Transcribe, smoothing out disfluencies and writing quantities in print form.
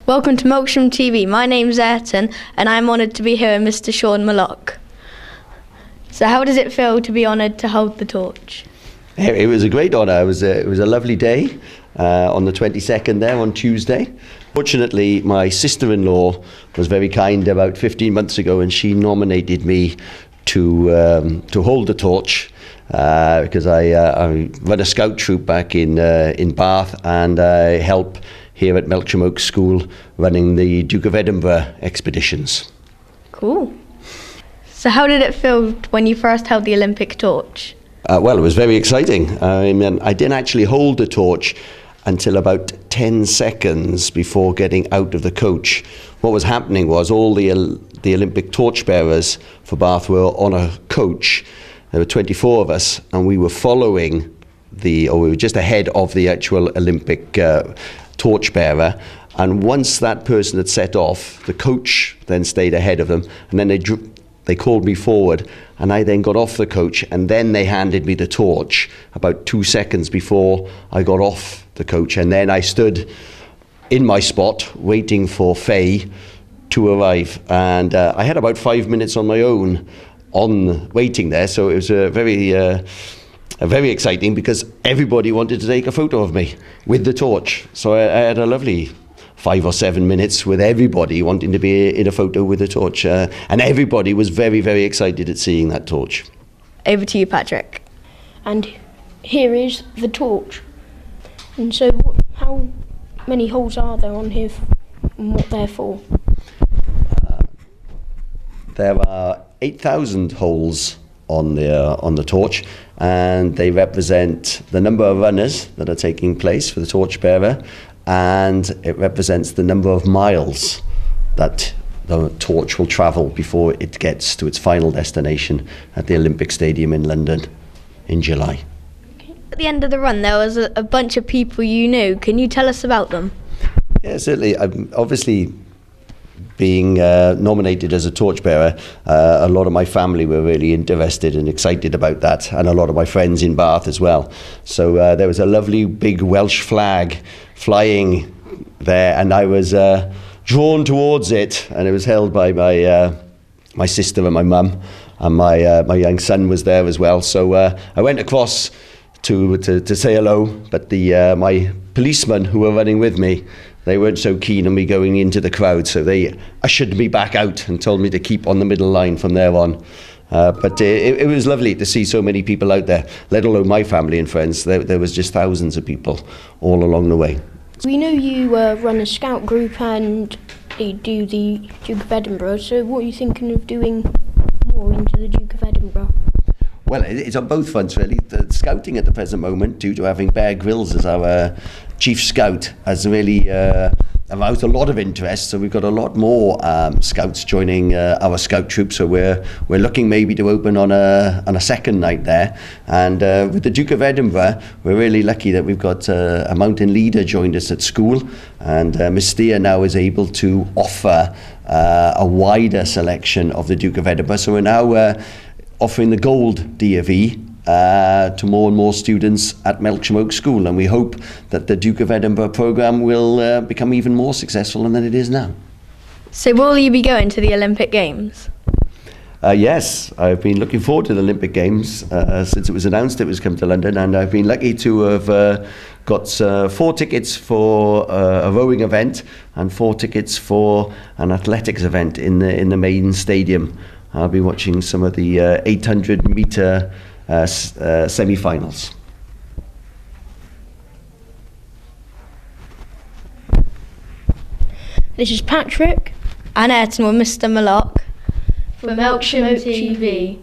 Welcome to Melksham TV. My name's Ayrton and I'm honoured to be here with Mr. Sean Malough. So how does it feel to be honoured to hold the torch? It was a great honour. It was a lovely day on the 22nd there on Tuesday. Fortunately, my sister-in-law was very kind about 15 months ago, and she nominated me to hold the torch because I run a scout troop back in Bath, and I help here at Melksham Oak School running the Duke of Edinburgh expeditions. Cool. So how did it feel when you first held the Olympic torch? Well, it was very exciting. I mean, I didn't actually hold the torch until about 10 seconds before getting out of the coach. What was happening was all the Olympic torchbearers for Bath were on a coach. There were 24 of us, and we were following we were just ahead of the actual Olympic torchbearer. And once that person had set off, the coach then stayed ahead of them, and then they called me forward, and I then got off the coach, and then they handed me the torch about 2 seconds before I got off the coach. And then I stood in my spot waiting for Faye to arrive, and I had about 5 minutes on my own waiting there, so it was very exciting because everybody wanted to take a photo of me with the torch. So I had a lovely 5 or 7 minutes with everybody wanting to be in a photo with the torch, and everybody was very, very excited at seeing that torch. Over to you, Patrick. And here is the torch. And so how many holes are there on here and what they're for? There are 8,000 holes on the torch, and they represent the number of runners that are taking place for the torchbearer, and it represents the number of miles that the torch will travel before it gets to its final destination at the Olympic Stadium in London in July. At the end of the run, there was a bunch of people you knew. Can you tell us about them? Yeah, certainly. Obviously, being nominated as a torchbearer, a lot of my family were really interested and excited about that, and a lot of my friends in Bath as well. So there was a lovely big Welsh flag flying there, and I was drawn towards it, and it was held by my sister and my mum, and my young son was there as well. So I went across to say hello, but my policemen who were running with me, they weren't so keen on me going into the crowd, so they ushered me back out and told me to keep on the middle line from there on. But it was lovely to see so many people out there, let alone my family and friends. There was just thousands of people all along the way. We know you run a scout group and you do the Duke of Edinburgh, so what are you thinking of doing more into the Duke of Edinburgh? Well, it's on both fronts, really. The scouting at the present moment, due to having Bear Grylls as our chief scout, has really aroused a lot of interest. So we've got a lot more scouts joining our scout troop. So we're looking maybe to open on a second night there. And with the Duke of Edinburgh, we're really lucky that we've got a mountain leader joined us at school, and Miss Steer now is able to offer a wider selection of the Duke of Edinburgh. So we're now offering the gold DFE to more and more students at Melksham Oak School, and we hope that the Duke of Edinburgh programme will become even more successful than it is now. So will you be going to the Olympic Games? Yes, I've been looking forward to the Olympic Games since it was announced it was coming to London, and I've been lucky to have got 4 tickets for a rowing event and 4 tickets for an athletics event in the main stadium. I'll be watching some of the 800-metre semi-finals. This is Patrick And Ayrton with Mr. Malough for Melksham TV.